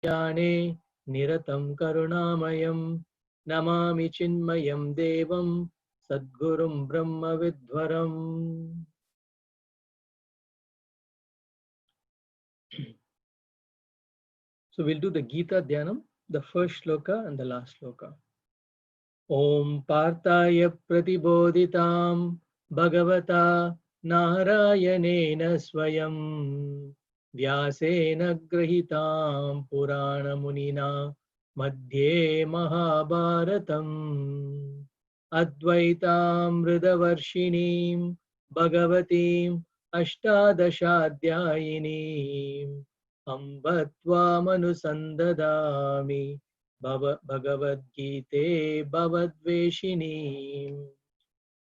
Yane Niratam Karunamayam Namami Chinmayam Devam Sadgurum Brahma Vidvaram. So we'll do the Gita Dhyanam, the first shloka and the last shloka. Om Parthaya Pratibodhitam Bhagavata Narayanena Swayam Vyasena Grahitam Purana Munina Madhye Mahabharatam Advaitam Ridavarshinim Bhagavatim Ashtadashadhyayinim Ambatva Manusandadami Bhagavad Gita Bhavadveshini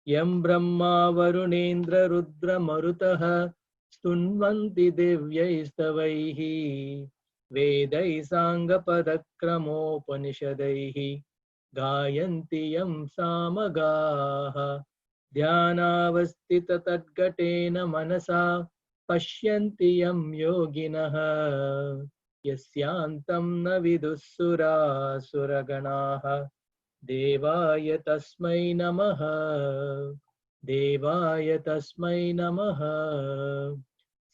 Yam Brahma Varunendra Rudra Marutaha Stunvanti Divyaistavaihi Vedai Sangha Padakramopanishadaihi Gayanti Yam Samagaha Dhyanavastita Tadgatena Manasa Pashyanti Yam Yoginaha Yasyantam na vidussura suraganaha Devaya tasmai namaha Devaya tasmai namaha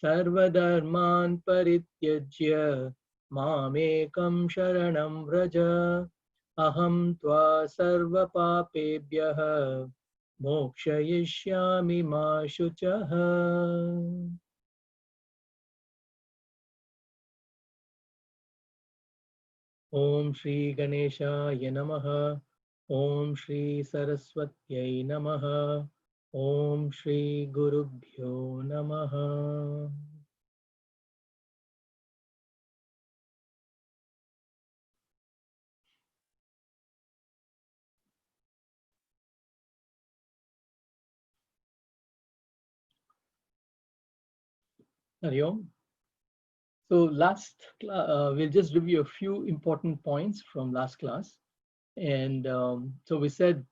Sarvadharman parityajya Mamekam sharanam vraja Aham tva sarva papebhyah Mokshayishyami ma shuchaha. Om Shri Ganeshaya Namaha. Om Shri Saraswatyai Namaha. Om Shri Gurubhyo Namaha. Hari Om. So we'll just review a few important points from last class. And so we said,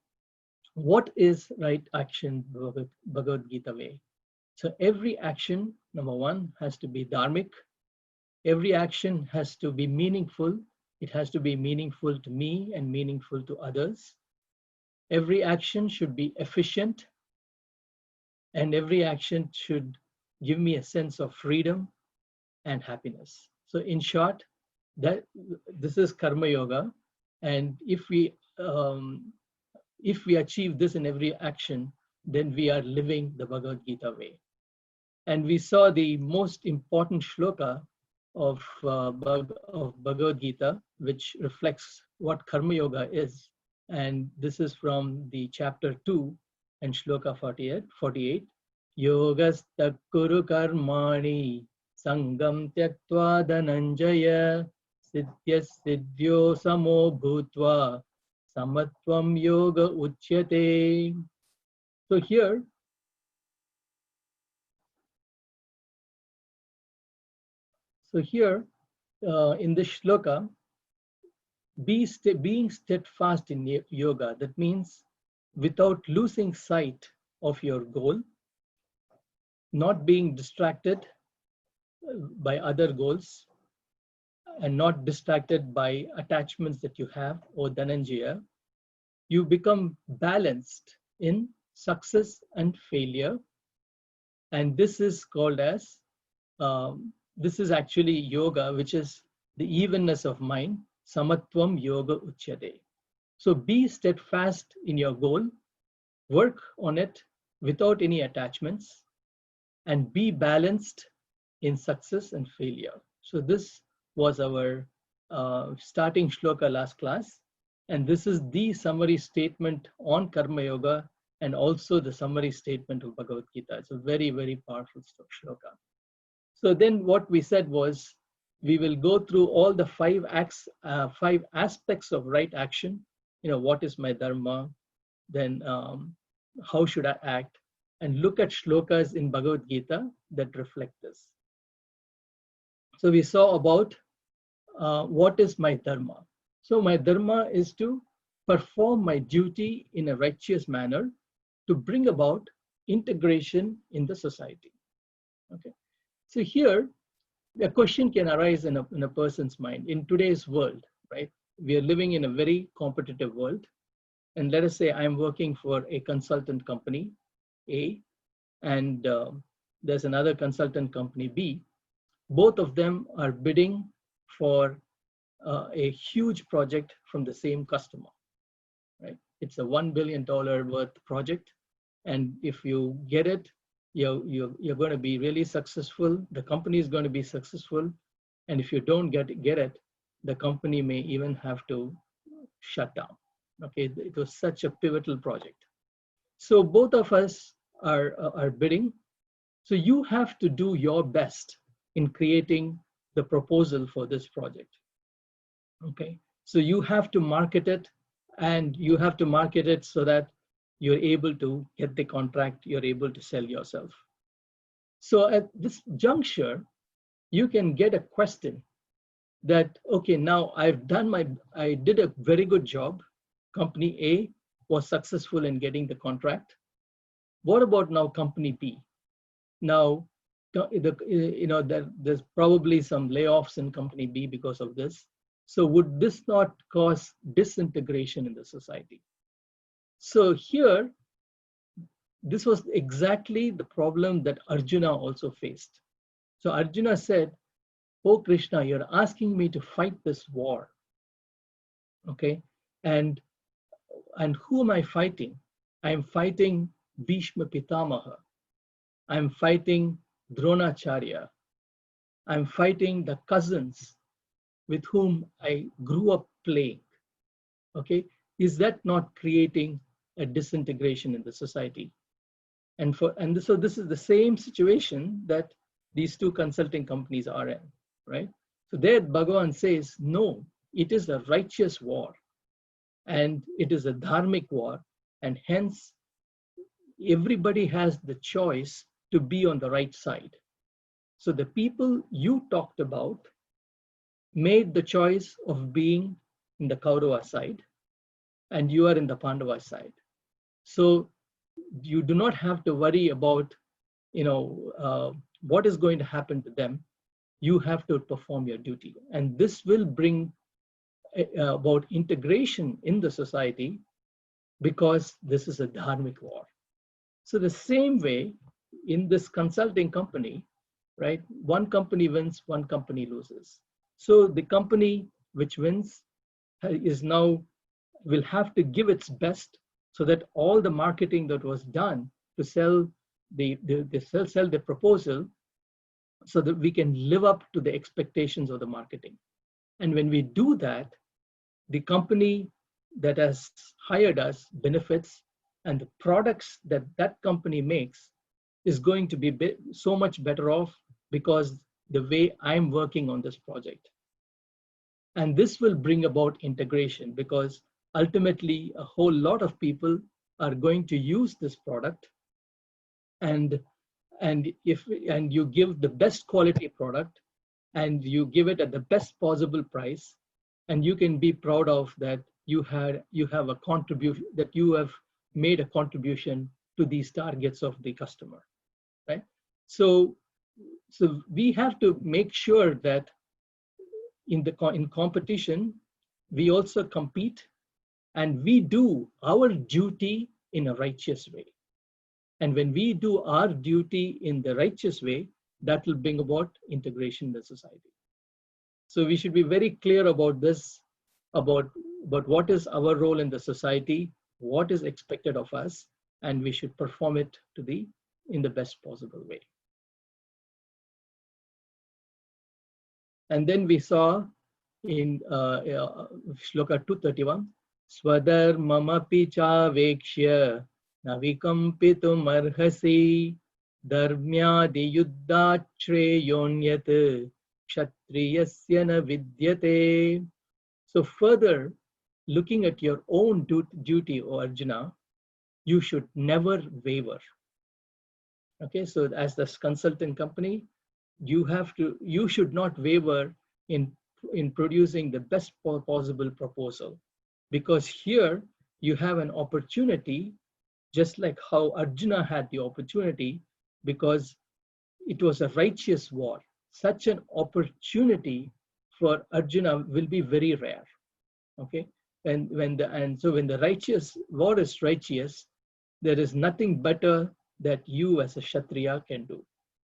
what is right action Bhagavad Gita way? So every action, number one, has to be dharmic. Every action has to be meaningful. It has to be meaningful to me and meaningful to others. Every action should be efficient, and every action should give me a sense of freedom and happiness. So in short, that this is karma yoga, and if we achieve this in every action, then we are living the Bhagavad Gita way. And we saw the most important shloka of Bhagavad Gita, which reflects what karma yoga is. And this is from the chapter 2 and shloka 48. Yogastak kuru karmani sangam tyaktva dhananjaya siddhyas siddhyo samo bhutva samatvam yoga uchyate. So here, in this shloka, being steadfast in yoga, that means without losing sight of your goal, not being distracted by other goals, and not distracted by attachments that you have, or dhananjaya, you become balanced in success and failure. And this is called as, this is actually yoga, which is the evenness of mind, samatvam yoga uchyate. So be steadfast in your goal, work on it without any attachments, and be balanced in success and failure. So this was our starting shloka last class, and this is the summary statement on karma yoga and also the summary statement of Bhagavad Gita. It's a very, very powerful shloka. So then what we said was, we will go through all the five aspects of right action. What is my dharma? Then how should I act? And look at shlokas in Bhagavad Gita that reflect this. So we saw about what is my dharma. So my dharma is to perform my duty in a righteous manner to bring about integration in the society. Okay. So here, A question can arise in a person's mind in today's world, right? We are living in a very competitive world. And let us say I'm working for a consultant company, A, and there's another consultant company, B. Both of them are bidding for a huge project from the same customer, right? It's a $1 billion worth project. And if you get it, you're going to be really successful. The company is going to be successful. And if you don't get it, the company may even have to shut down. Okay, it was such a pivotal project. So both of us are bidding. So you have to do your best in creating the proposal for this project. Okay, so you have to market it, and you have to market it so that you're able to get the contract, you're able to sell yourself. So at this juncture, you can get a question that, okay, now I did a very good job. Company A was successful in getting the contract. What about now company B? Now, there's probably some layoffs in company B because of this. So would this not cause disintegration in the society? So here, this was exactly the problem that Arjuna also faced. So Arjuna said, "Oh Krishna, you're asking me to fight this war. Okay, and who am I fighting? I'm fighting Bhishma Pitamaha. I'm fighting Dronacharya. I'm fighting the cousins with whom I grew up playing. Okay, is that not creating a disintegration in the society?" So this is the same situation that these two consulting companies are in, right? So there Bhagavan says, no, it is a righteous war, and it is a dharmic war, and hence everybody has the choice to be on the right side. So the people you talked about made the choice of being in the Kaurava side, and you are in the Pandava side. So you do not have to worry about, what is going to happen to them. You have to perform your duty, and this will bring about integration in the society, because this is a dharmic war. So the same way in this consulting company, right? One company wins, one company loses. So the company which wins will have to give its best, so that all the marketing that was done to sell the proposal, so that we can live up to the expectations of the marketing. And when we do that, the company that has hired us benefits, and the products that that company makes is going to be so much better off, because the way I'm working on this project. And this will bring about integration, because ultimately a whole lot of people are going to use this product, and you give the best quality product, and you give it at the best possible price, and you can be proud of that you have a contribution, that you have made a contribution to these targets of the customer, right? So we have to make sure that in competition, we also compete, and we do our duty in a righteous way. And when we do our duty in the righteous way, that will bring about integration in the society. So we should be very clear about this, about what is our role in the society, what is expected of us, and we should perform it in the best possible way. And then we saw in Shloka 231, Swadharmamapi chavekshya navikampitum arhasi dharmyadi yuddhachreyonyat kshatriyasya na vidyate. So further, looking at your own duty, O Arjuna, you should never waver. Okay, so as this consultant company, you should not waver in producing the best possible proposal, because here you have an opportunity, just like how Arjuna had the opportunity, because it was a righteous war. such an opportunity for Arjuna will be very rare. Okay, and when the righteous war is righteous, there is nothing better that you as a Kshatriya can do.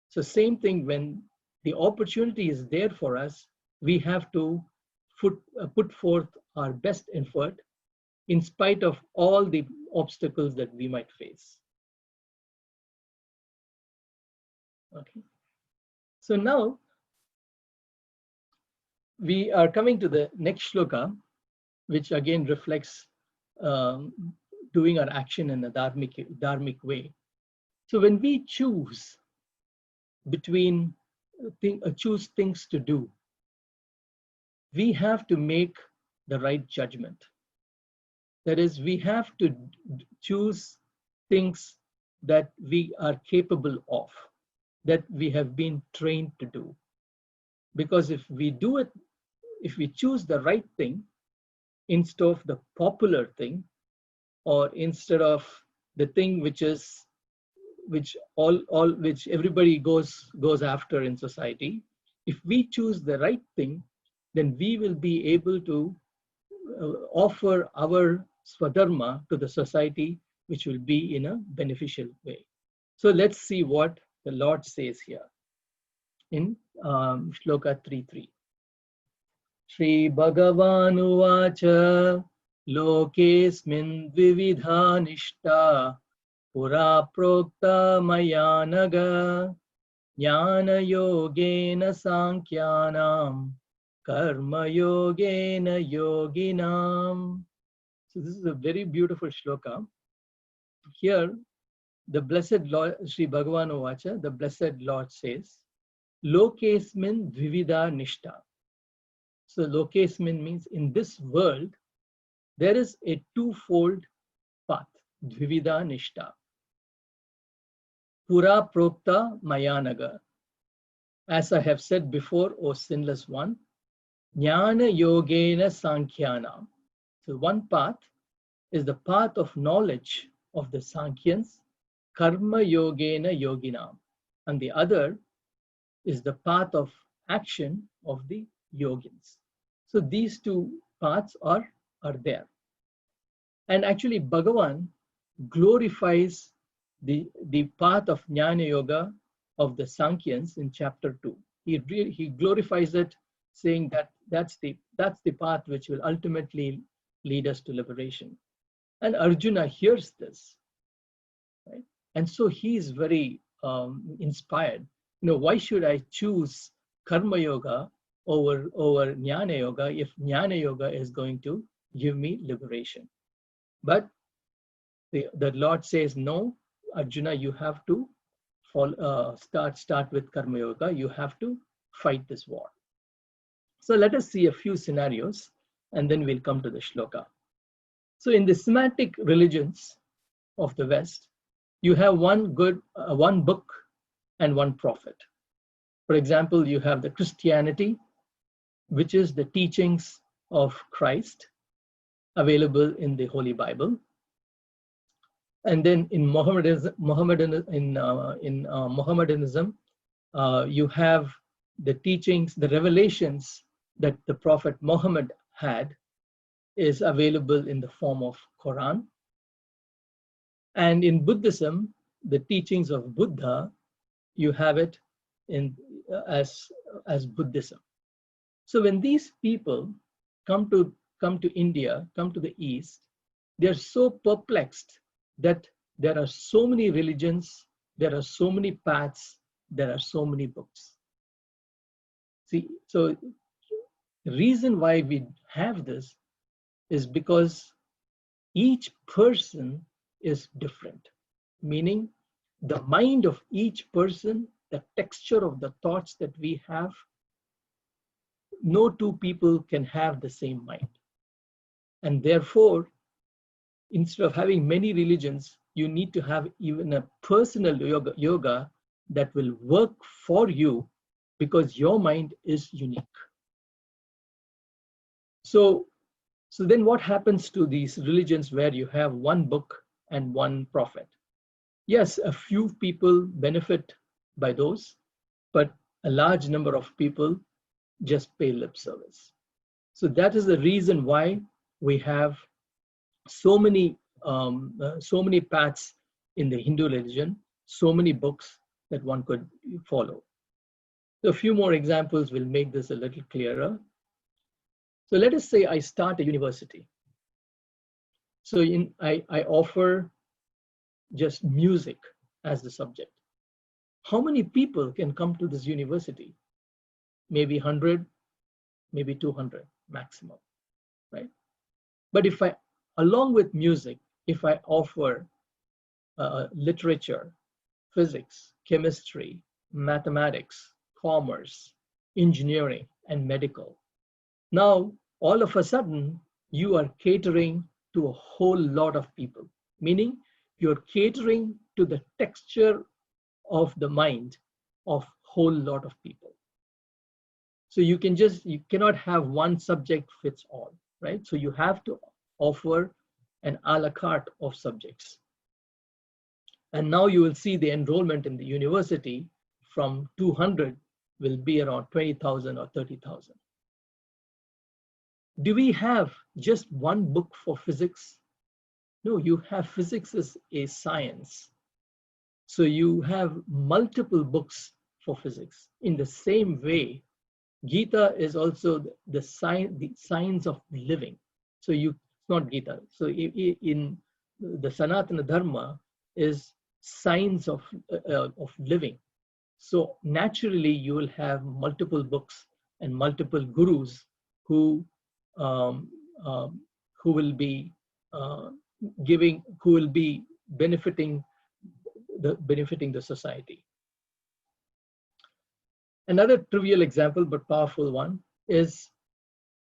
So same thing, when the opportunity is there for us, we have to put forth our best effort in spite of all the obstacles that we might face. Okay. So now we are coming to the next shloka, which again reflects doing our action in a dharmic way. So when we choose between choose things to do, we have to make the right judgment. That is, we have to choose things that we are capable of, that we have been trained to do. Because if we do it, if we choose the right thing instead of the popular thing, or instead of the thing which everybody goes after in society, if we choose the right thing, then we will be able to offer our swadharma to the society, which will be in a beneficial way. So let's see what the Lord says here in shloka 3.3. Shri Bhagavan Uvacha Lokesmin Dvividha Nishta Pura Prokta Mayanaga Jnana Yogena Sankhyanam Karma Yogena Yoginam. So this is a very beautiful shloka. Here, the blessed Lord, Shri Bhagavan Uvacha, the blessed Lord says, Lokesmin Dvividha Nishta. So Lokesmin means in this world, there is a twofold path, Dvividha Nishta. Pura Prokta Mayanaga. As I have said before, O sinless one, Jnana Yogena Sankhyanam. So one path is the path of knowledge of the Sankhyans, Karma Yogena Yoginam. And the other is the path of action of the Yogins. So these two paths are there. And actually Bhagavan glorifies the path of Jnana Yoga of the Sankhyans in chapter 2. He glorifies it, saying that that's the path which will ultimately lead us to liberation. And Arjuna hears this, right? And so he is very inspired. Why should I choose Karma Yoga over Jnana Yoga if Jnana Yoga is going to give me liberation? But the Lord says, no, Arjuna, you have to start with Karma Yoga. You have to fight this war. So let us see a few scenarios, and then we'll come to the shloka. So in the semantic religions of the West, you have one book and one prophet. For example, you have the Christianity, which is the teachings of Christ available in the Holy Bible. And then in Mohammedanism, you have the teachings, the revelations that the Prophet Muhammad had is available in the form of Quran. And in Buddhism, the teachings of Buddha, you have it in as Buddhism. So when these people come to India, come to the East, they are so perplexed that there are so many religions, there are so many paths, there are so many books. See, so the reason why we have this is because each person is different, meaning the mind of each person, the texture of the thoughts that we have, no two people can have the same mind. And therefore, instead of having many religions, you need to have even a personal yoga that will work for you because your mind is unique. So then what happens to these religions where you have one book and one prophet? Yes, a few people benefit by those, but a large number of people just pay lip service. So that is the reason why we have so many paths in the Hindu religion, so many books that one could follow. So a few more examples will make this a little clearer. So let us say I start a university. So I offer just music as the subject. How many people can come to this university? Maybe 100, maybe 200 maximum, right? But if I, along with music, if I offer literature, physics, chemistry, mathematics, commerce, engineering, and medical, now all of a sudden you are catering to a whole lot of people, meaning you're catering to the texture of the mind of whole lot of people. So you cannot have one subject fits all, right? So you have to offer an a la carte of subjects. And now you will see the enrollment in the university from 200 will be around 20,000 or 30,000. Do we have just one book for physics? No, you have physics as a science. So you have multiple books for physics. In the same way, Gita is also the science of living. So it's not Gita. So in the Sanatana Dharma is science of living. So naturally, you will have multiple books and multiple gurus who will be benefiting the society. Another trivial example, but powerful one, is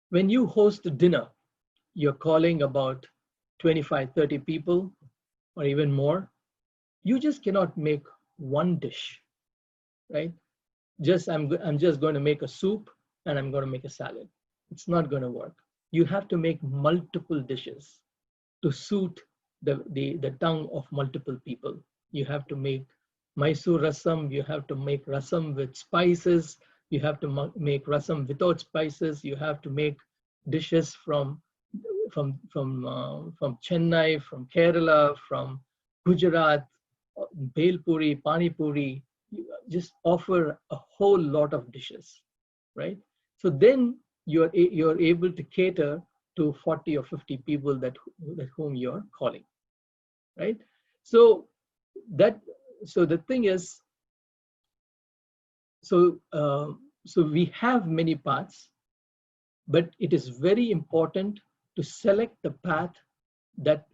when you host a dinner, you're calling about 25, 30 people or even more. You just cannot make one dish, right? I'm just going to make a soup and I'm going to make a salad. It's not going to work. You have to make multiple dishes to suit the tongue of multiple people. You have to make Mysore rasam, you have to make rasam with spices, you have to make rasam without spices, you have to make dishes from Chennai, from Kerala, from Gujarat, bhel puri, pani puri. You just offer a whole lot of dishes, right? So then you're able to cater to 40 or 50 people that whom you're calling, right? So the thing is, so we have many paths, but it is very important to select the path that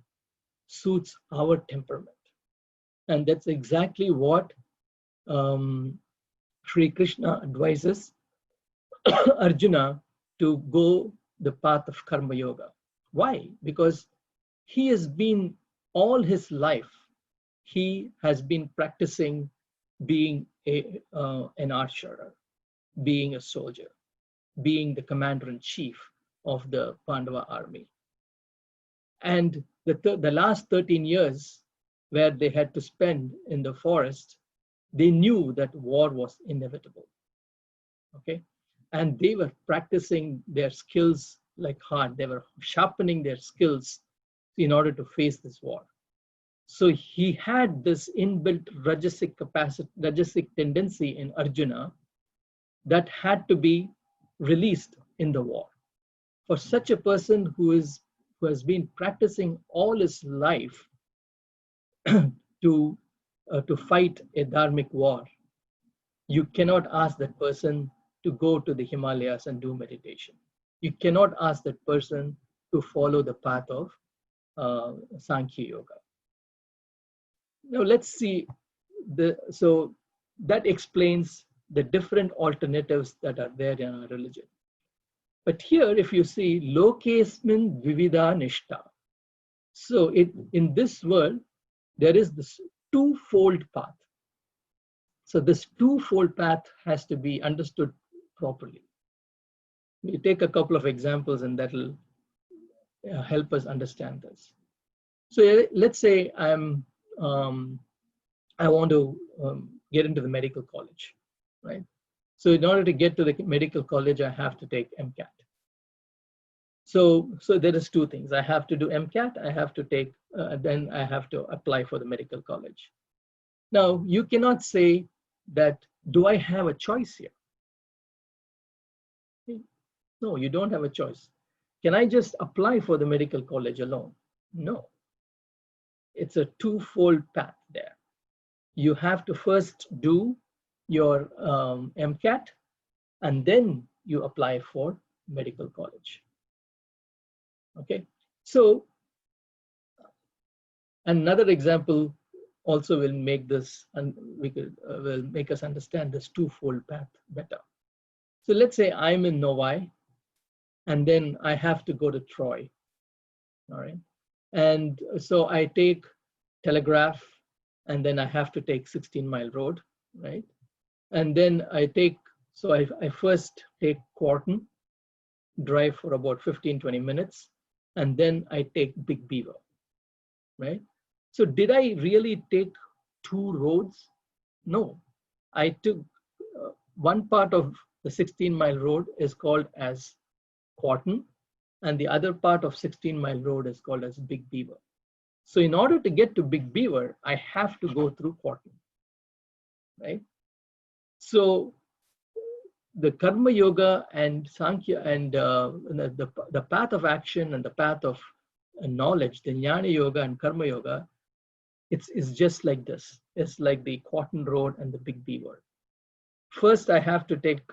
suits our temperament. And that's exactly what Shri Krishna advises Arjuna to go the path of Karma Yoga. Why? Because he has been all his life, he has been practicing being an archer, being a soldier, being the commander-in-chief of the Pandava army. And the last 13 years where they had to spend in the forest, they knew that war was inevitable, okay? And they were practicing their skills like hard. They were sharpening their skills in order to face this war. So he had this inbuilt rajasic tendency in Arjuna that had to be released in the war. For such a person who has been practicing all his life to fight a dharmic war, you cannot ask that person to go to the Himalayas and do meditation. You cannot ask that person to follow the path of Sankhya Yoga. Now let's see, so that explains the different alternatives that are there in our religion. But here, if you see, lokesmin vivida nishta. So in this world, there is this twofold path. So this twofold path has to be understood properly. We take a couple of examples and that will help us understand this. So let's say I want to get into the medical college, right? So in order to get to the medical college, I have to take MCAT. So there is two things. I have to do MCAT, I have to take, then I have to apply for the medical college. Now, you cannot say that, do I have a choice here? No, you don't have a choice. Can I just apply for the medical college alone? No. It's a twofold path there. You have to first do your MCAT, and then you apply for medical college. Okay, so another example also will make this, and will make us understand this twofold path better. So let's say I'm in Novi, and then I have to go to Troy. All right, and so I take Telegraph, and then I have to take 16-mile road, right? And then I first take Quarton, drive for about 15-20 minutes, and then I take Big Beaver, right? So did I really take two roads? No, I took one part of the 16-mile road is called as Quarton, and the other part of 16-mile road is called as Big Beaver. So in order to get to Big Beaver, I have to go through Quarton, right? So the Karma Yoga and Sankhya and the path of action and the path of knowledge, the Jnana Yoga and Karma Yoga, it's just like this. It's like the Quarton Road and the Big Beaver. First, I have to take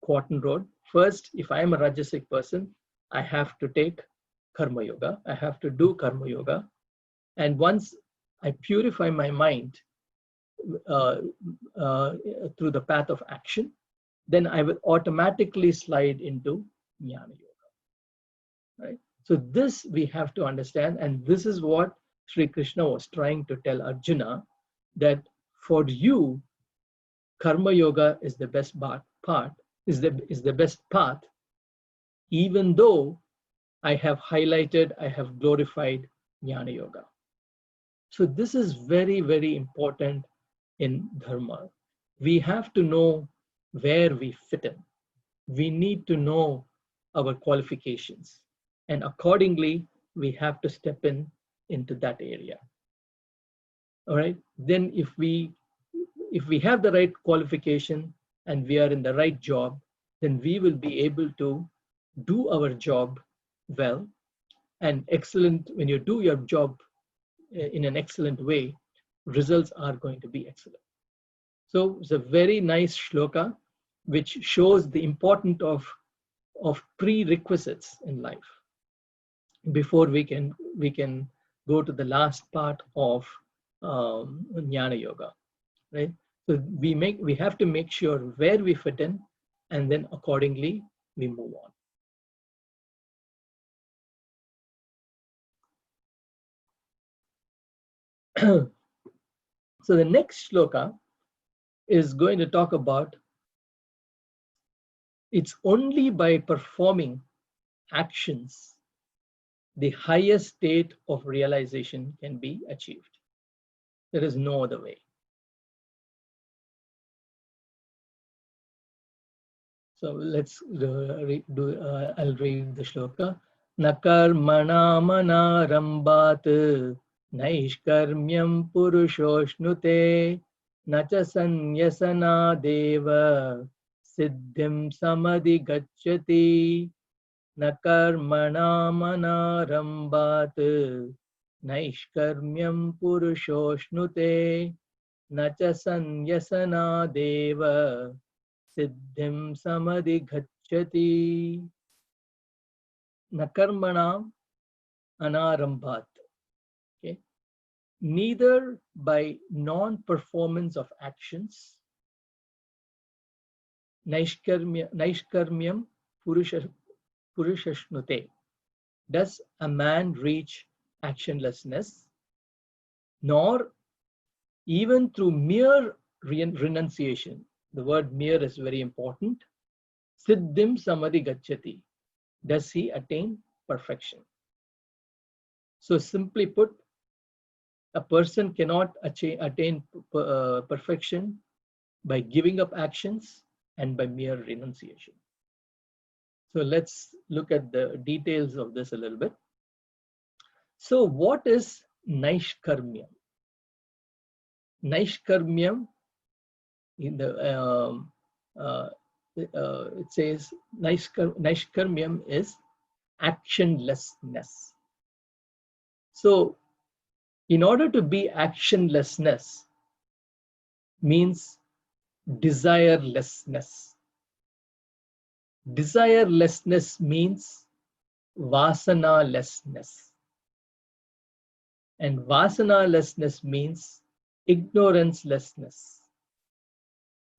Quarton Road. First, if I am a Rajasic person, I have to take Karma Yoga. I have to do Karma Yoga. And once I purify my mind through the path of action, then I will automatically slide into Jnana Yoga, right? So this we have to understand, and this is what Sri Krishna was trying to tell Arjuna, that for you, Karma Yoga is the best is the best path, even though I have highlighted, I have glorified Jnana Yoga. So this is very, very important in Dharma. We have to know where we fit in. We need to know our qualifications, and accordingly, we have to step into that area. All right. Then if we have the right qualification and we are in the right job, then we will be able to do our job well and excellent. When you do your job in an excellent way, results are going to be excellent. So it's a very nice shloka which shows the importance of prerequisites in life before we can go to the last part of Jnana Yoga, right? So we have to make sure where we fit in, and then accordingly we move on. So the next shloka is going to talk about, it's only by performing actions the highest state of realization can be achieved. There is no other way. So let's I'll read the shloka. Nakarmana manarambat naishkarmyam purushošnute nacha sanyasana deva siddhim samadhi gacchati. Nakarmana manarambat naishkarmyam purushošnute nacha sanyasana deva siddhim samadhi gacchati. Nakarmana anarambhat. Okay. Neither by non-performance of actions, naishkarmyam purushashnute, does a man reach actionlessness, nor even through mere renunciation. The word mere is very important. Siddhim samadhi gacchati, does he attain perfection? So simply put, a person cannot attain perfection by giving up actions and by mere renunciation. So let's look at the details of this a little bit. So what is Naishkarmyam? Naishkarmyam, in the it says Naishkarmyam is actionlessness. So in order to be actionlessness means desirelessness. Desirelessness means vasanalessness. And vasanalessness means ignorancelessness.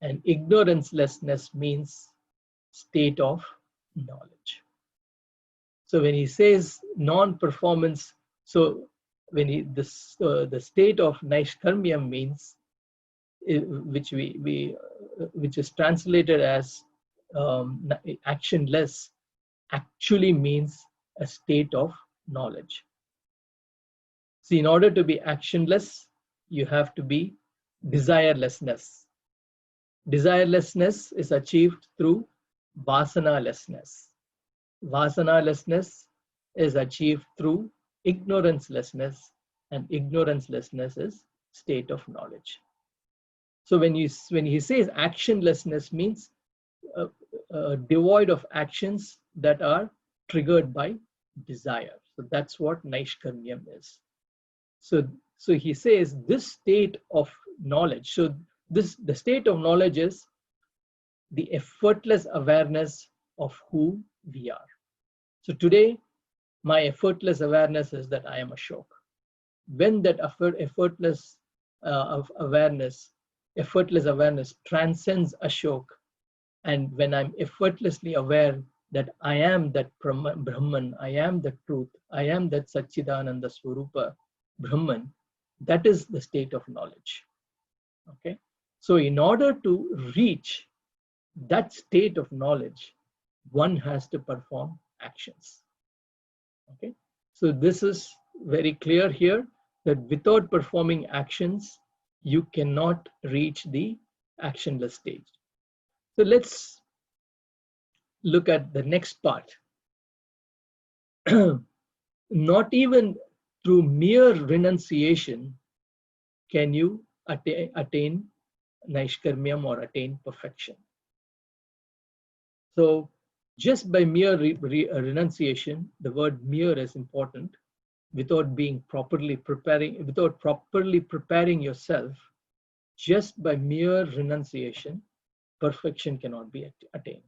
And ignorancelessness means state of knowledge. So when he says non-performance, so when the state of Naishkarmyam means, which which is translated as actionless, actually means a state of knowledge. See, in order to be actionless, you have to be desirelessness. Desirelessness is achieved through vasanalessness. Vasanalessness is achieved through ignorancelessness, and ignorancelessness is state of knowledge. So when he says actionlessness means devoid of actions that are triggered by desire. So that's what Naishkarmyam is. So he says this state of knowledge. So the state of knowledge is the effortless awareness of who we are. So today, my effortless awareness is that I am Ashok. When that effortless awareness transcends Ashok, and when I'm effortlessly aware that I am that Brahman, I am the truth, I am that Satchidananda Swarupa Brahman, that is the state of knowledge. Okay, so in order to reach that state of knowledge, one has to perform actions. Okay, so this is very clear here that without performing actions, you cannot reach the actionless stage. So let's look at the next part. Not even through mere renunciation can you attain Naishkarmyam or attain perfection. So just by mere renunciation, the word mere is important, without properly preparing yourself, just by mere renunciation, perfection cannot be attained.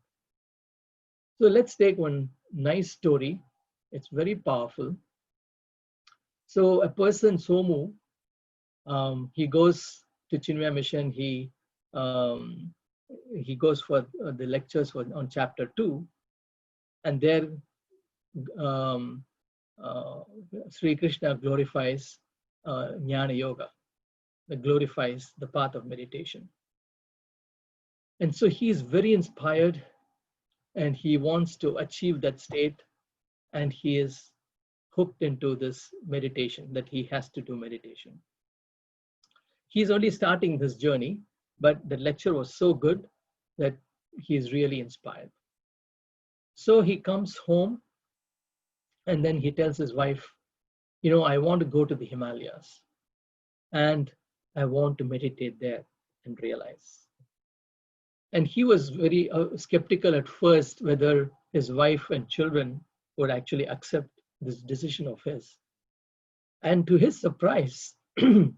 So let's take one nice story. It's very powerful. So a person, Somu, he goes to Chinmaya Mission. He goes for the lectures on chapter 2, and there Sri Krishna glorifies Jnana Yoga, that glorifies the path of meditation. And so he is very inspired, and he wants to achieve that state, and he is hooked into this meditation, that he has to do meditation. He's only starting this journey, but the lecture was so good that he is really inspired. So he comes home, and then he tells his wife, I want to go to the Himalayas, and I want to meditate there and realize. And he was very skeptical at first whether his wife and children would actually accept this decision of his. And to his surprise, both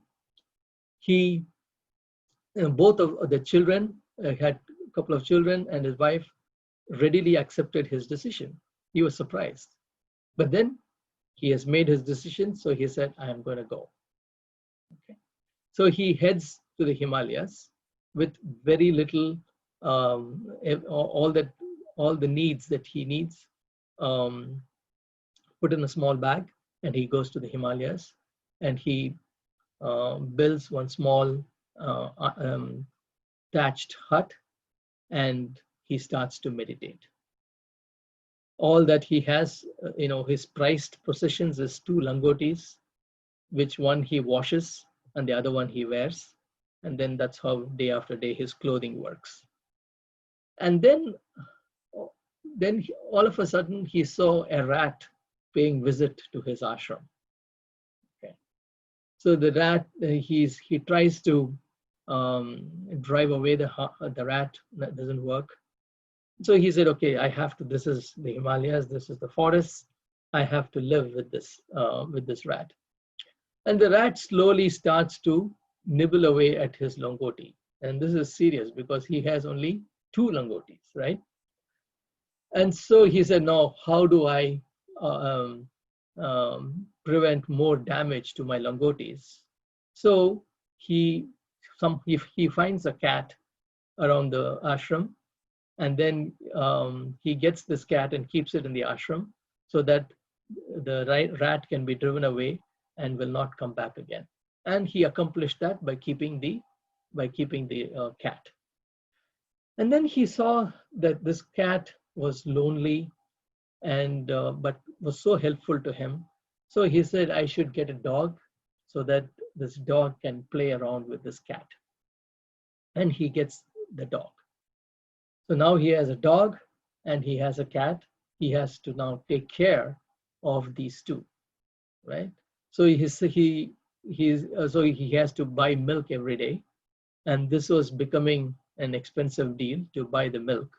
of the children, had a couple of children, and his wife readily accepted his decision. He was surprised. But then he has made his decision, so he said, I am going to go. Okay. So he heads to the Himalayas with very little, all the needs that he needs, put in a small bag, and he goes to the Himalayas, and he builds one small thatched hut, and he starts to meditate. All that he has, his prized possessions is 2 langotis, which one he washes and the other one he wears. And then that's how day after day his clothing works. And then all of a sudden he saw a rat paying visit to his ashram. Okay. So the rat, he tries to drive away the rat. That doesn't work. So he said, okay, I have to, this is the Himalayas, this is the forest, I have to live with this rat. And the rat slowly starts to nibble away at his langoti. And this is serious because he has only 2 langotis, right? And so he said, no, how do I prevent more damage to my langotis? So he finds a cat around the ashram, and then he gets this cat and keeps it in the ashram so that the rat can be driven away and will not come back again. And he accomplished that by keeping the cat. And then he saw that this cat was lonely and but was so helpful to him. So he said, I should get a dog so that this dog can play around with this cat. And he gets the dog. So now he has a dog and he has a cat. He has to now take care of these 2, right? So he has to buy milk every day, and this was becoming an expensive deal to buy the milk.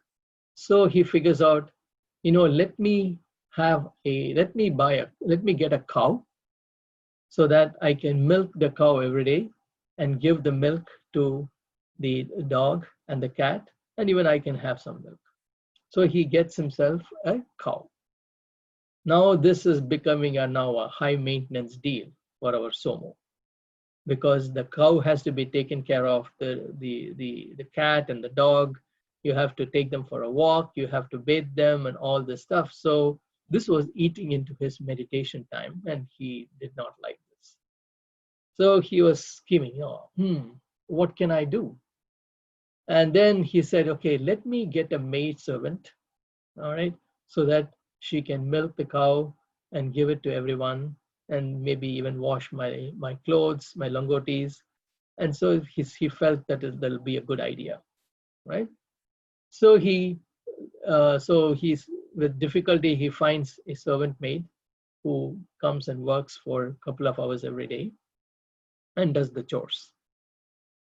So he figures out, let me get a cow so that I can milk the cow every day and give the milk to the dog and the cat, and even I can have some milk. So he gets himself a cow. Now this is becoming now a high maintenance deal for our Somo, because the cow has to be taken care of, the cat and the dog, you have to take them for a walk, you have to bathe them and all this stuff. So this was eating into his meditation time, and he did not like this. So he was scheming, what can I do? And then he said, okay, let me get a maid servant, all right, so that she can milk the cow and give it to everyone, and maybe even wash my clothes, my langotis. And so he felt that that'll be a good idea, right? So he's with difficulty, he finds a servant maid who comes and works for a couple of hours every day and does the chores.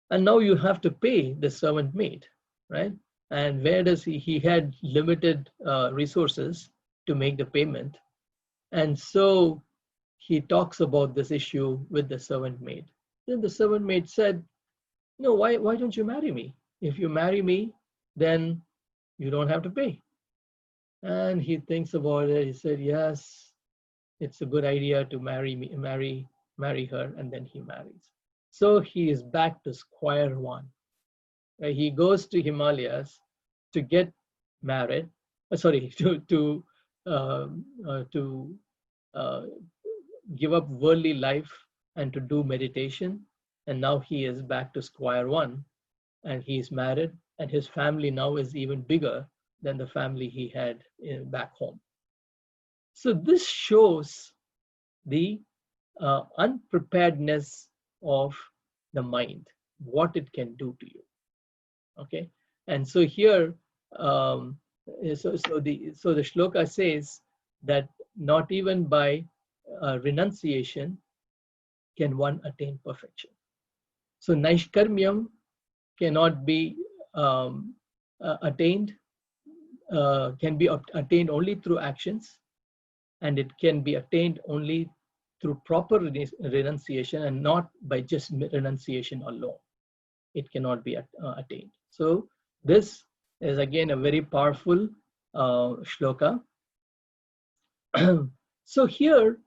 And now you have to pay the servant maid, right? And where does he had limited resources to make the payment. And so he talks about this issue with the servant maid. Then the servant maid said, no, why don't you marry me? If you marry me, then you don't have to pay. And he thinks about it. He said, yes, it's a good idea to marry her, and then he marries. So he is back to square one. He goes to Himalayas to get married. To give up worldly life and to do meditation. And now he is back to square one, and he is married, and his family now is even bigger than the family he had back home. So this shows the unpreparedness of the mind, what it can do to you. Okay, and so here, so the shloka says that not even by renunciation can one attain perfection. So naishkarmyam cannot be attained, can be attained only through actions, and it can be attained only through proper renunciation and not by just renunciation alone. It cannot be attained. So this is again a very powerful shloka. So here,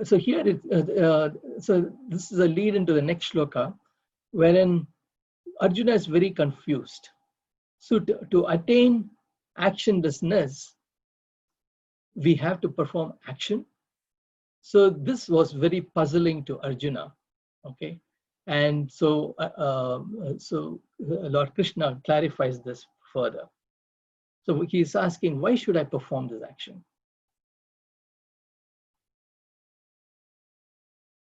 so here so this is a lead into the next shloka, wherein Arjuna is very confused. So to attain actionlessness, we have to perform action. So this was very puzzling to Arjuna. Okay, and so Lord Krishna clarifies this further. So he's asking, why should I perform this action?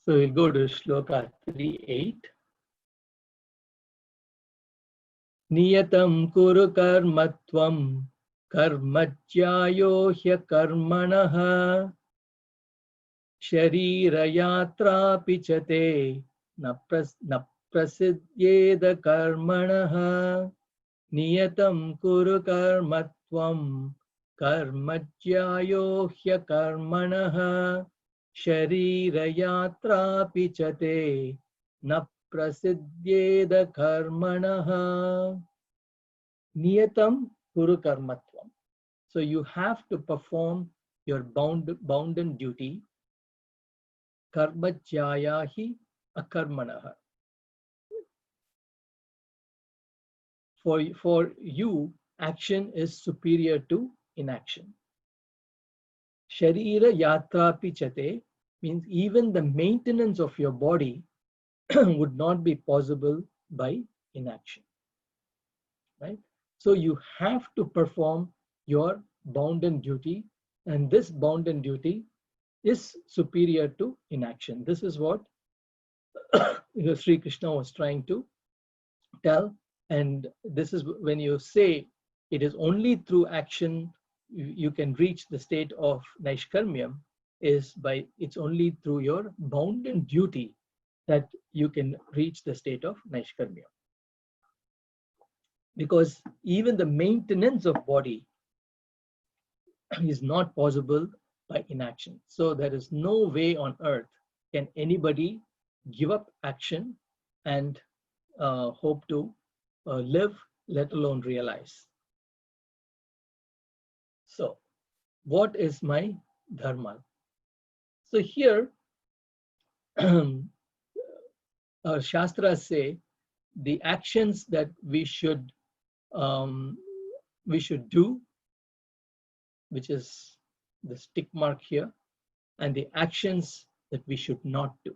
So we'll go to Shloka 3.8. Niyatam kuru karmatvam karmajyayo hya karmanaha sharira yatra pichate na prasidyeda karmanaha niyatam kuru karmatvam karmajyayo hya karmanaha sharira yatra pichate na prasidyeda karmanaha niyatam kuru karmatvam. So you have to perform your bounden duty. Karmajyayahi akarmanaha. For you, action is superior to inaction. Sharira yatra pichate means even the maintenance of your body would not be possible by inaction. Right? So you have to perform your bounden duty, and this bounden duty is superior to inaction. This is what Sri Krishna was trying to tell, and this is when you say it is only through action you can reach the state of Naishkarmyam, is by it's only through your bounden duty that you can reach the state of Naishkarmyam. Because even the maintenance of body is not possible by inaction. So there is no way on earth can anybody give up action and hope to live, let alone realize. So what is my dharma? So here our Shastras say the actions that we should do, which is the tick mark here, and the actions that we should not do.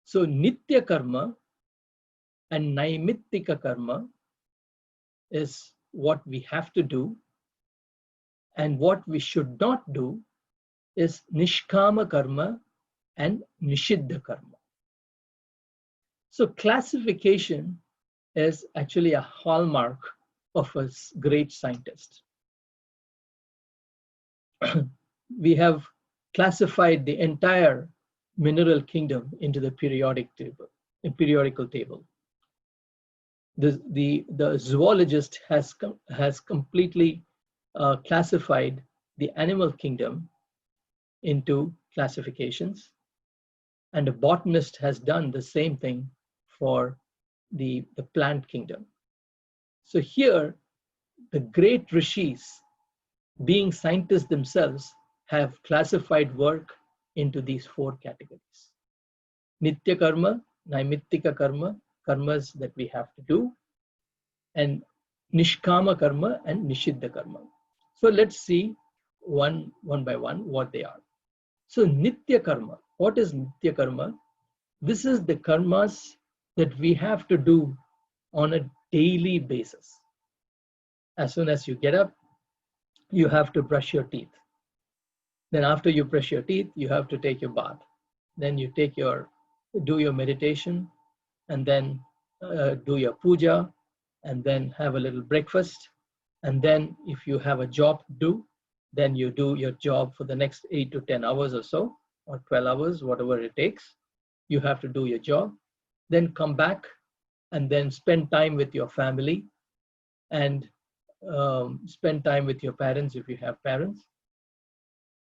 So nitya karma and naimittika karma is what we have to do, and what we should not do is nishkama karma and nishiddha karma. So classification is actually a hallmark of a great scientist. We have classified the entire mineral kingdom into the periodical table. The zoologist has completely classified the animal kingdom into classifications, and a botanist has done the same thing for the plant kingdom. So here, the great rishis, being scientists themselves, have classified work into these four categories. Nitya karma, naimittika karma, karmas that we have to do, and nishkama karma and nishiddha karma. So let's see one by one what they are. So nitya karma, what is nitya karma? This is the karmas that we have to do on a daily basis. As soon as you get up, you have to brush your teeth. Then after you brush your teeth, you have to take your bath. Then you do your meditation, and then do your puja, and then have a little breakfast. And then if you have a job to do, then you do your job for the next 8 to 10 hours or so, or 12 hours, whatever it takes. You have to do your job, then come back and then spend time with your family, and spend time with your parents if you have parents.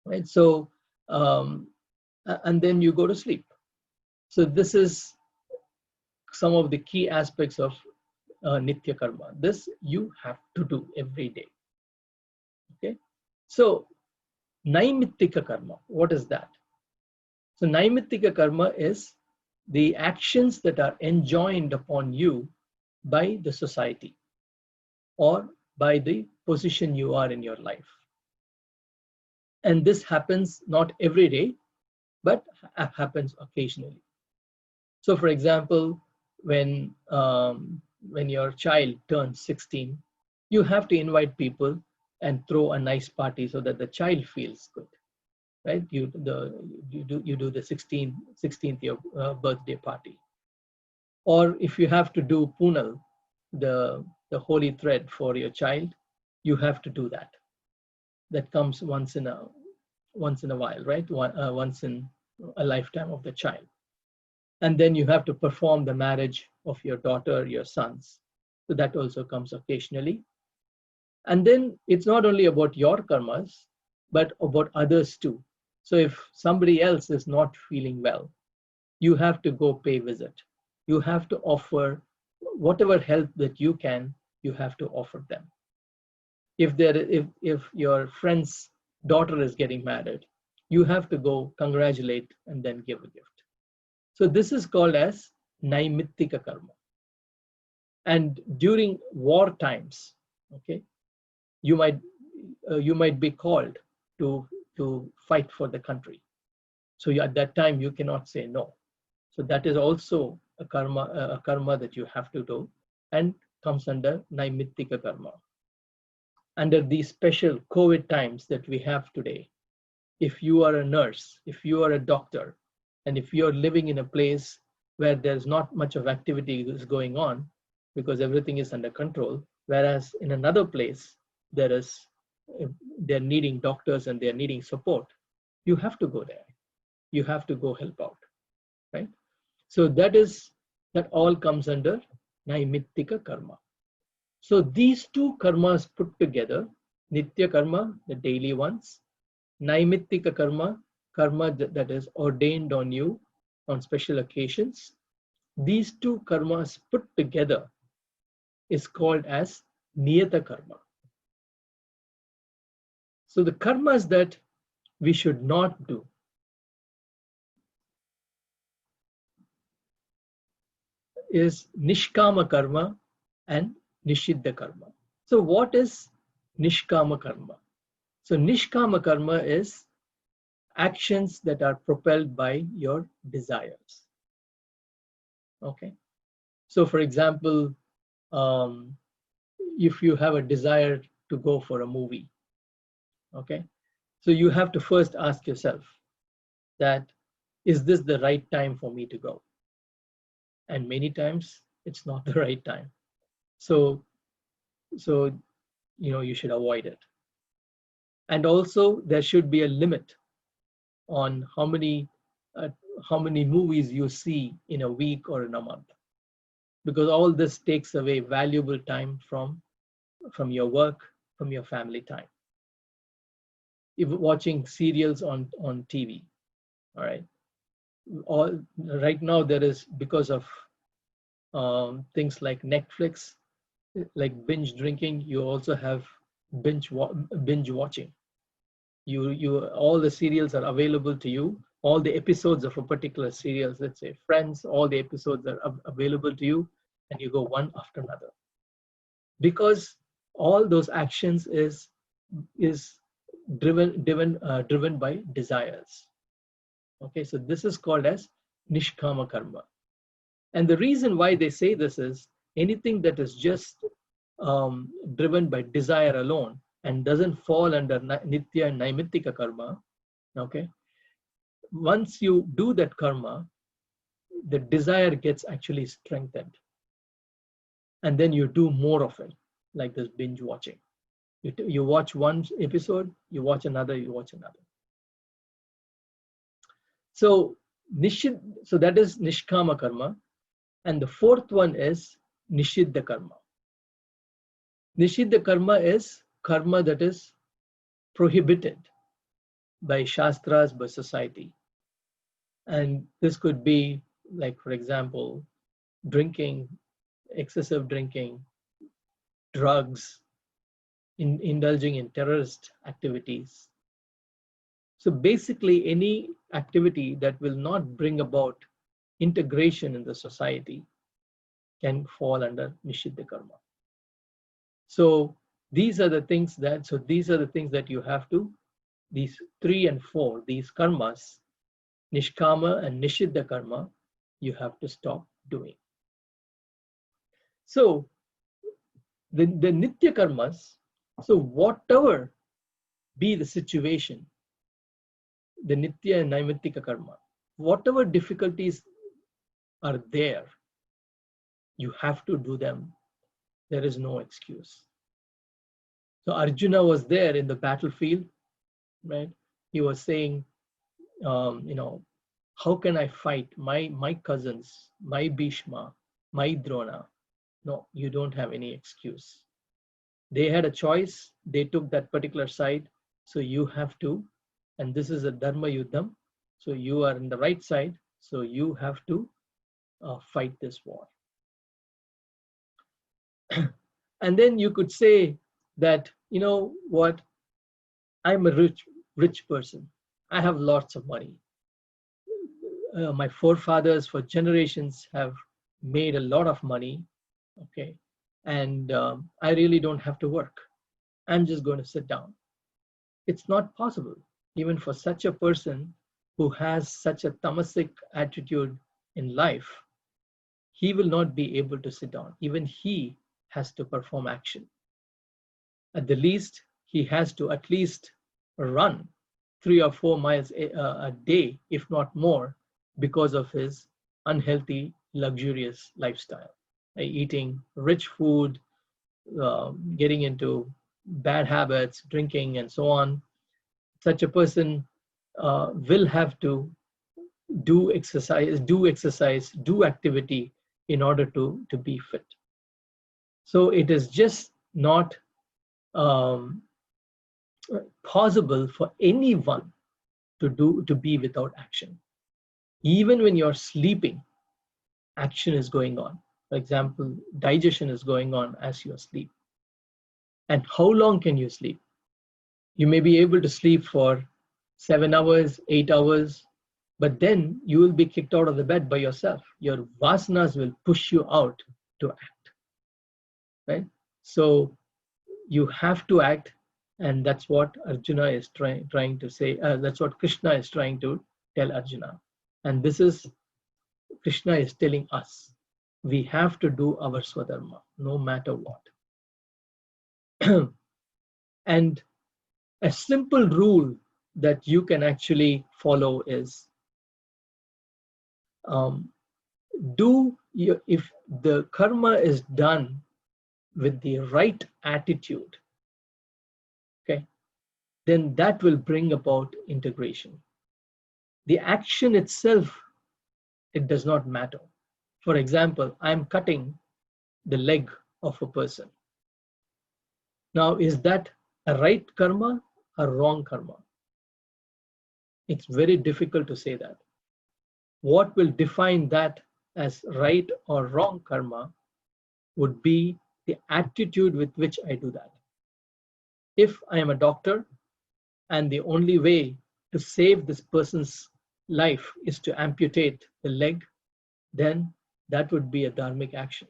Right? So, and then you go to sleep. So this is some of the key aspects of nitya karma. This you have to do every day. Okay. So naimittika karma, what is that? So naimittika karma is the actions that are enjoined upon you by the society or by the position you are in your life. And this happens not every day, but happens occasionally. So for example, when your child turns 16, you have to invite people and throw a nice party so that the child feels good. right? You do the 16th year birthday party. Or if you have to do Punal, the holy thread for your child, you have to do that. That comes once in a while, right? Once in a lifetime of the child. And then you have to perform the marriage of your daughter, your sons. So that also comes occasionally. And then it's not only about your karmas, but about others too. So if somebody else is not feeling well, you have to go pay visit. You have to offer whatever help that you can, you have to offer them. If your friend's daughter is getting married, you have to go congratulate and then give a gift. So this is called as naimittika karma. And during war times, okay, you might be called to fight for the country. So at that time you cannot say no. So that is also a karma that you have to do, and comes under naimittika karma. Under these special COVID times that we have today, if you are a nurse, if you are a doctor, and if you're living in a place where there's not much of activity is going on because everything is under control, whereas in another place they're needing doctors and they're needing support, you have to go there. You have to go help out, right? So that all comes under naimittika karma. So these two karmas put together, nitya karma, the daily ones, naimittika karma that is ordained on you on special occasions, these two karmas put together is called as niyata karma. So the karmas that we should not do is nishkama karma and nishiddha karma. So what is nishkama karma? So nishkama karma is actions that are propelled by your desires. Okay. So for example, if you have a desire to go for a movie, okay, so you have to first ask yourself that, is this the right time for me to go? And many times it's not the right time. So you should avoid it. And also there should be a limit on how many movies you see in a week or in a month, because all this takes away valuable time from your work, from your family time. If watching serials on TV, all right, right now there is, because of things like Netflix, like binge drinking, you also have binge watching. You all the serials are available to you. All the episodes of a particular series, let's say Friends, all the episodes are available to you, and you go one after another. Because all those actions is driven by desires. Okay, so this is called as nishkama karma. And the reason why they say this is anything that is just driven by desire alone and doesn't fall under nitya and naimittika karma, okay, once you do that karma, the desire gets actually strengthened. And then you do more of it, like this binge watching. You watch one episode, you watch another, you watch another. So that is nishkama karma. And the fourth one is nishiddha karma. Nishiddha karma is karma that is prohibited by shastras, by society. And this could be, like, for example, drinking, excessive drinking, drugs, indulging in terrorist activities. So basically any activity that will not bring about integration in the society can fall under nishiddha karma. So these are the things that you have to, these 3 and 4, these karmas, nishkama and nishiddha karma, you have to stop doing. So the nitya karmas, so whatever be the situation, the Nitya and Naimittika karma. Whatever difficulties are there, you have to do them. There is no excuse. So Arjuna was there in the battlefield, right? He was saying, how can I fight my cousins, my Bhishma, my Drona? No, you don't have any excuse. They had a choice. They took that particular side. So you have to, and this is a Dharma Yuddham. So you are in the right side. So you have to fight this war. And then you could say that, you know what, I'm a rich person. I have lots of money. My forefathers for generations have made a lot of money. Okay. And I really don't have to work. I'm just going to sit down. It's not possible, even for such a person who has such a tamasic attitude in life. He will not be able to sit down. Even he has to perform action. At the least, he has to at least run 3 or 4 miles a day, if not more, because of his unhealthy, luxurious lifestyle. Eating rich food, getting into bad habits, drinking, and so on. Such a person will have to do exercise, do activity in order to be fit. So it is just not possible for anyone to be without action. Even when you're sleeping, action is going on. For example, digestion is going on as you sleep. And how long can you sleep? You may be able to sleep for 7 hours, 8 hours, but then you will be kicked out of the bed by yourself. Your vasanas will push you out to act, right? So you have to act, and that's what Arjuna is trying to say. That's what Krishna is trying to tell Arjuna. And this is, Krishna is telling us, we have to do our swadharma, no matter what. And a simple rule that you can actually follow is, if the karma is done with the right attitude, okay, then that will bring about integration. The action itself, it does not matter. For example, I'm cutting the leg of a person. Now, is that a right karma or wrong karma? It's very difficult to say that. What will define that as right or wrong karma would be the attitude with which I do that. If I am a doctor and the only way to save this person's life is to amputate the leg, then that would be a dharmic action.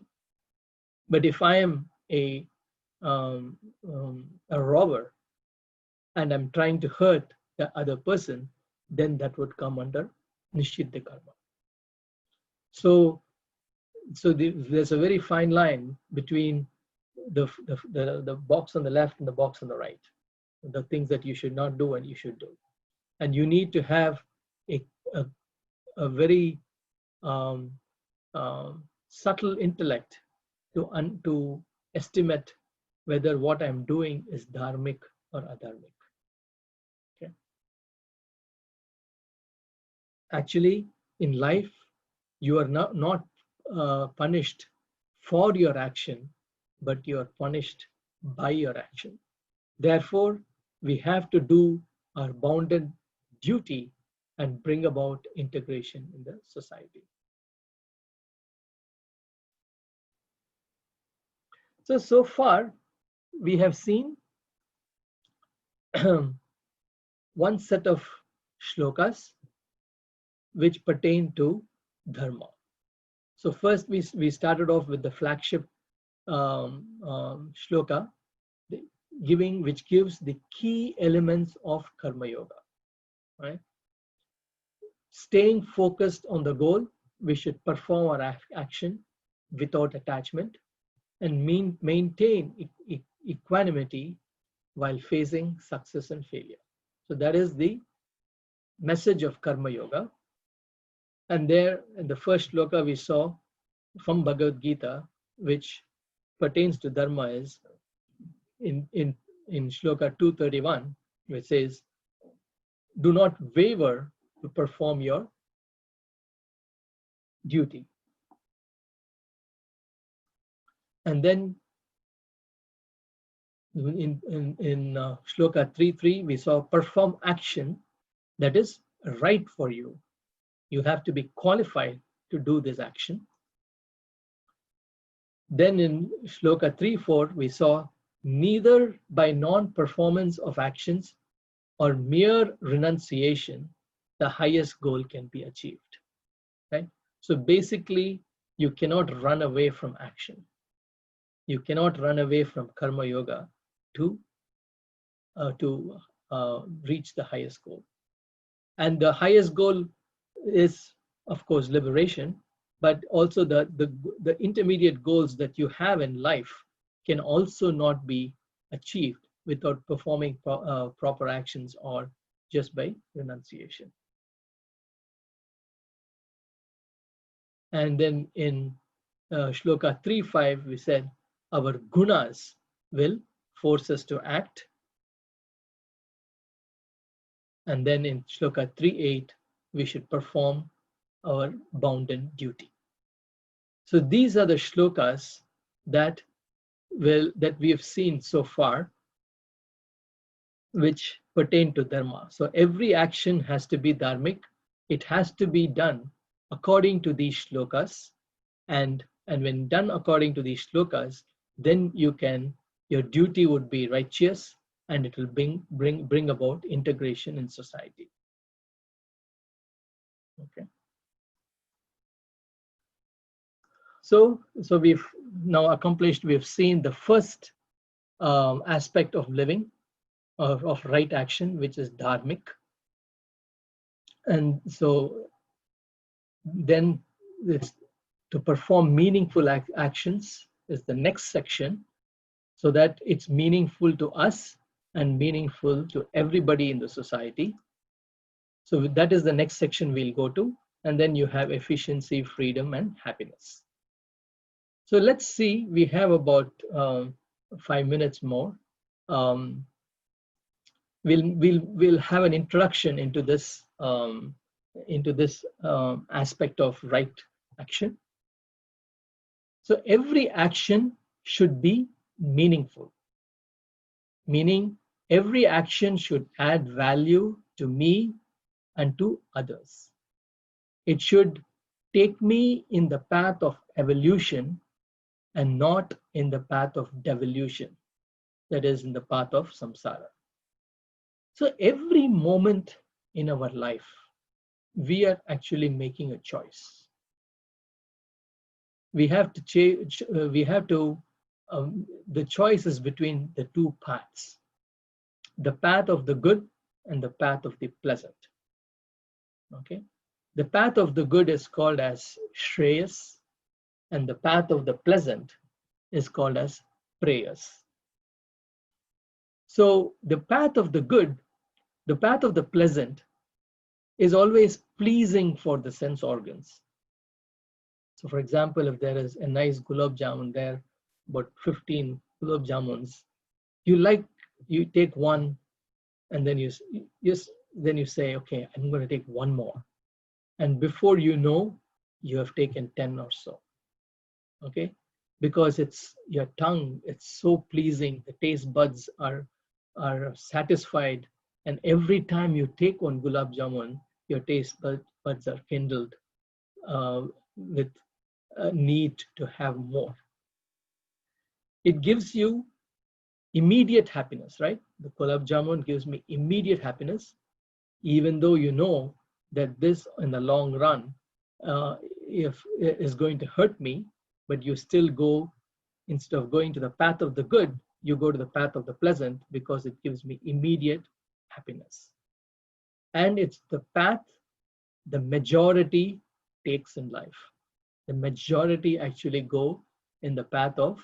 But if I am a robber and I'm trying to hurt the other person, then that would come under nishiddha karma. So there's a very fine line between the box on the left and the box on the right, the things that you should not do and you should do. And you need to have a very subtle intellect to estimate whether what I'm doing is dharmic or adharmic. Okay. Actually, in life, you are not punished for your action, but you are punished by your action. Therefore, we have to do our bounden duty and bring about integration in the society. So far, we have seen one set of shlokas which pertain to dharma. So first, we started off with the flagship shloka, which gives the key elements of karma yoga. Right? Staying focused on the goal, we should perform our action without attachment and maintain equanimity while facing success and failure. So that is the message of Karma Yoga. And there in the first shloka we saw from Bhagavad Gita, which pertains to Dharma, is in shloka 231, which says, do not waver to perform your duty. And then in shloka 3.3, we saw perform action that is right for you. You have to be qualified to do this action. Then in shloka 3.4, we saw neither by non-performance of actions or mere renunciation, the highest goal can be achieved. Right? So basically, you cannot run away from action. You cannot run away from Karma Yoga to reach the highest goal. And the highest goal is, of course, liberation, but also the intermediate goals that you have in life can also not be achieved without performing proper actions or just by renunciation. And then in shloka 3.5, we said our gunas will force us to act. And then in shloka 3.8, we should perform our bounden duty. So these are the shlokas that we have seen so far, which pertain to dharma. So every action has to be dharmic. It has to be done according to these shlokas, and when done according to these shlokas, then your duty would be righteous, and it will bring about integration in society. Okay. So we've now accomplished. We've seen the first aspect of living, of right action, which is dharmic. And so then to perform meaningful actions is the next section, so that it's meaningful to us and meaningful to everybody in the society. So that is the next section we'll go to. And then you have efficiency, freedom, and happiness. So let's see, we have about 5 minutes more. We'll have an introduction into this aspect of right action. So every action should be meaningful, meaning every action should add value to me and to others. It should take me in the path of evolution and not in the path of devolution, that is, in the path of samsara. So every moment in our life, we are actually making a choice. We have to change. The choice is between the two paths: the path of the good and the path of the pleasant. Okay, the path of the good is called as Shreyas, and the path of the pleasant is called as Preyas. So the path of the good, the path of the pleasant, is always pleasing for the sense organs. So for example, if there is a nice gulab jamun there, about 15 gulab jamuns, you take one, and then you say, okay, I'm going to take one more. And before you know, you have taken 10 or so. Okay, because it's your tongue, it's so pleasing, the taste buds are satisfied, and every time you take one gulab jamun, your taste buds are kindled with a need to have more. It gives you immediate happiness, right? The gulab jamun gives me immediate happiness, even though you know that this in the long run is going to hurt me, but you still go, instead of going to the path of the good, you go to the path of the pleasant because it gives me immediate happiness. And it's the path the majority takes in life. The majority actually go in the path of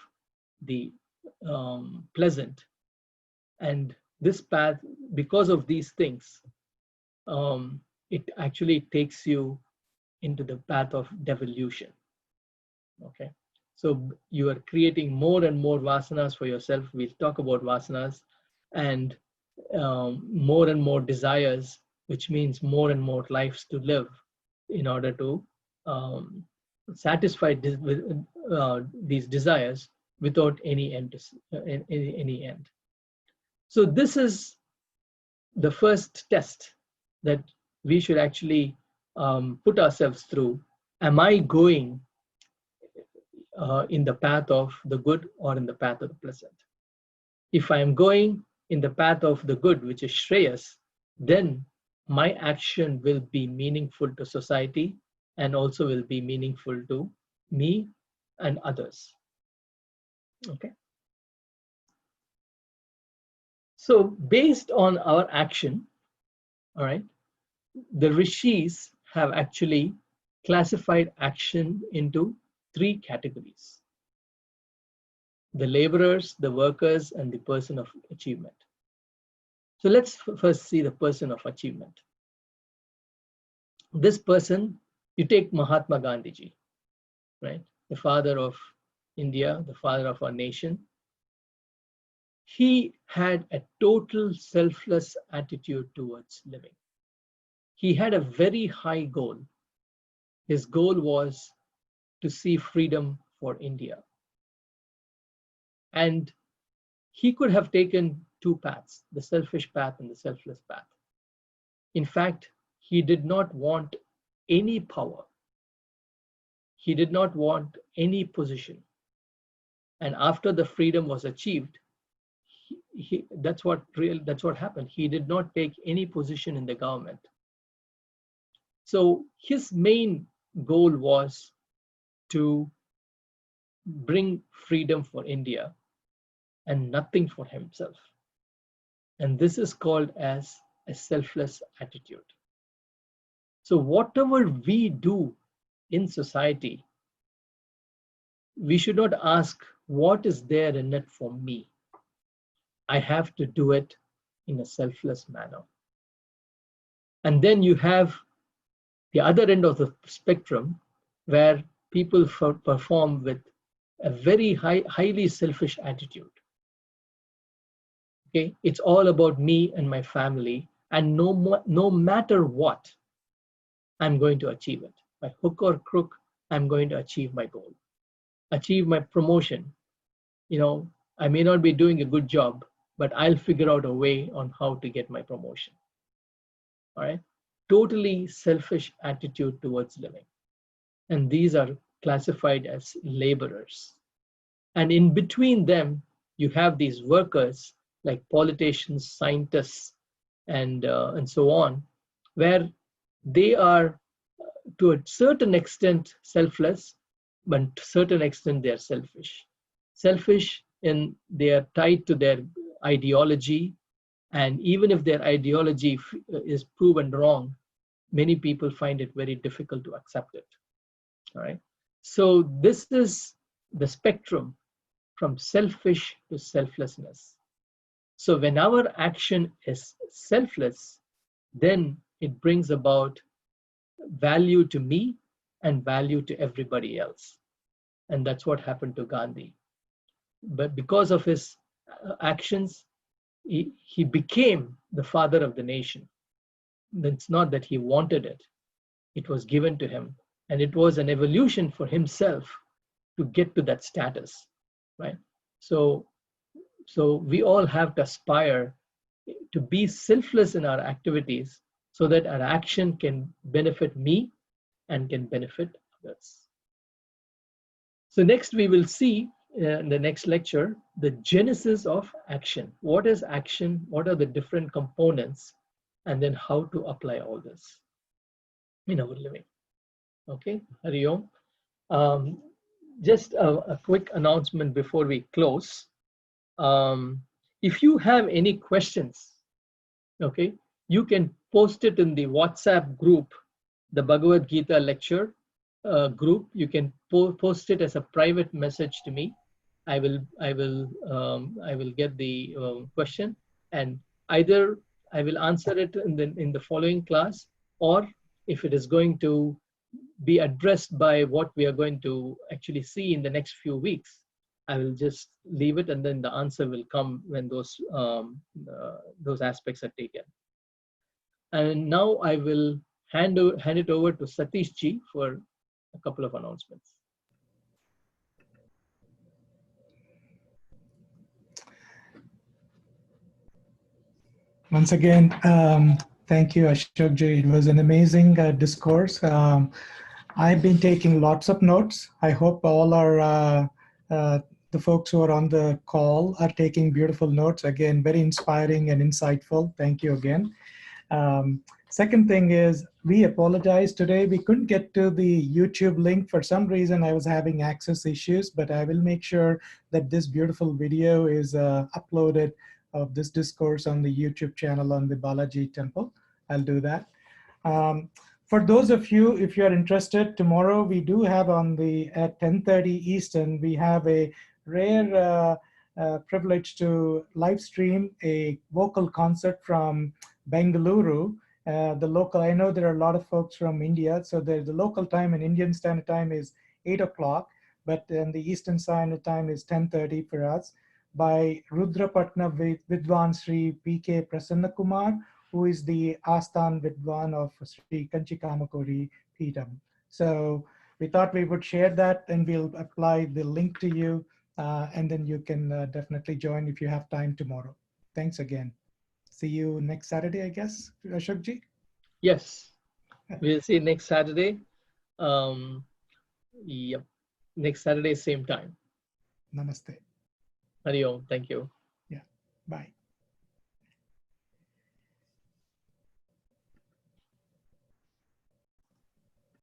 the pleasant. And this path, because of these things, it actually takes you into the path of devolution. Okay, so you are creating more and more vasanas for yourself. We'll talk about vasanas, and more and more desires, which means more and more lives to live in order to satisfy these desires without any end. Any end. So this is the first test that we should actually put ourselves through. Am I going in the path of the good or in the path of the pleasant? If I am going in the path of the good, which is Shreyas, then my action will be meaningful to society and also will be meaningful to me and others. Okay. So based on our action, all right, the rishis have actually classified action into 3 categories: the laborers, the workers, and the person of achievement. So let's first see the person of achievement. This person, you take Mahatma Gandhi, right? The father of India, the father of our nation. He had a total selfless attitude towards living. He had a very high goal. His goal was to see freedom for India. And he could have taken 2 paths, the selfish path and the selfless path. In fact, he did not want any power. He did not want any position. And after the freedom was achieved, that's what happened. He did not take any position in the government. So his main goal was to bring freedom for India and nothing for himself. And this is called as a selfless attitude. So whatever we do in society, we should not ask, what is there in it for me? I have to do it in a selfless manner. And then you have the other end of the spectrum, where people perform with a very highly selfish attitude. Okay, it's all about me and my family, and no matter what, I'm going to achieve it. By hook or crook, I'm going to achieve my goal, achieve my promotion. I may not be doing a good job, but I'll figure out a way on how to get my promotion. All right, totally selfish attitude towards living. And these are classified as laborers. And in between them, you have these workers like politicians, scientists, and so on, where they are to a certain extent selfless, but to a certain extent they are selfish. Selfish in they are tied to their ideology, and even if their ideology is proven wrong, many people find it very difficult to accept it. All right. So this is the spectrum from selfish to selflessness. So when our action is selfless, then it brings about value to me and value to everybody else. And that's what happened to Gandhi. But because of his actions, he became the father of the nation. It's not that he wanted it. It was given to him. And it was an evolution for himself to get to that status, right? So we all have to aspire to be selfless in our activities so that our action can benefit me and can benefit others. So next we will see in the next lecture the genesis of action. What is action? What are the different components? And then how to apply all this in our living. Okay, Hari Om. Just a quick announcement before we close. If you have any questions, okay, you can post it in the WhatsApp group, the Bhagavad Gita lecture group. You can post it as a private message to me. I will get the question, and either I will answer it in the following class, or if it is going to be addressed by what we are going to actually see in the next few weeks, I will just leave it, and then the answer will come when those aspects are taken. And now I will hand it over to Satish Ji for a couple of announcements. Once again, thank you, Ashok Ji. It was an amazing discourse. I've been taking lots of notes. I hope all the folks who are on the call are taking beautiful notes. Again, very inspiring and insightful. Thank you again. Second thing is, we apologize today. We couldn't get to the YouTube link. For some reason, I was having access issues, but I will make sure that this beautiful video is uploaded of this discourse on the YouTube channel on the Balaji temple. I'll do that. For those of you, if you're interested, tomorrow we do have at 10:30 Eastern, we have a rare privilege to live stream a vocal concert from Bengaluru. The local, I know there are a lot of folks from India, so the local time in Indian Standard Time is 8 o'clock, but then the Eastern Standard Time is 10:30 for us, by Rudrapatna Vidwan Shri P.K. Prasanna Kumar, who is the Asthan Vidwan of Shri Kanchikamakuri Peetam. So we thought we would share that, and we'll apply the link to you, and then you can definitely join if you have time tomorrow. Thanks again. See you next Saturday, I guess, Ashok Ji? Yes, we'll see you next Saturday. Yep, next Saturday, same time. Namaste. Hari Om. Thank you. Yeah, bye.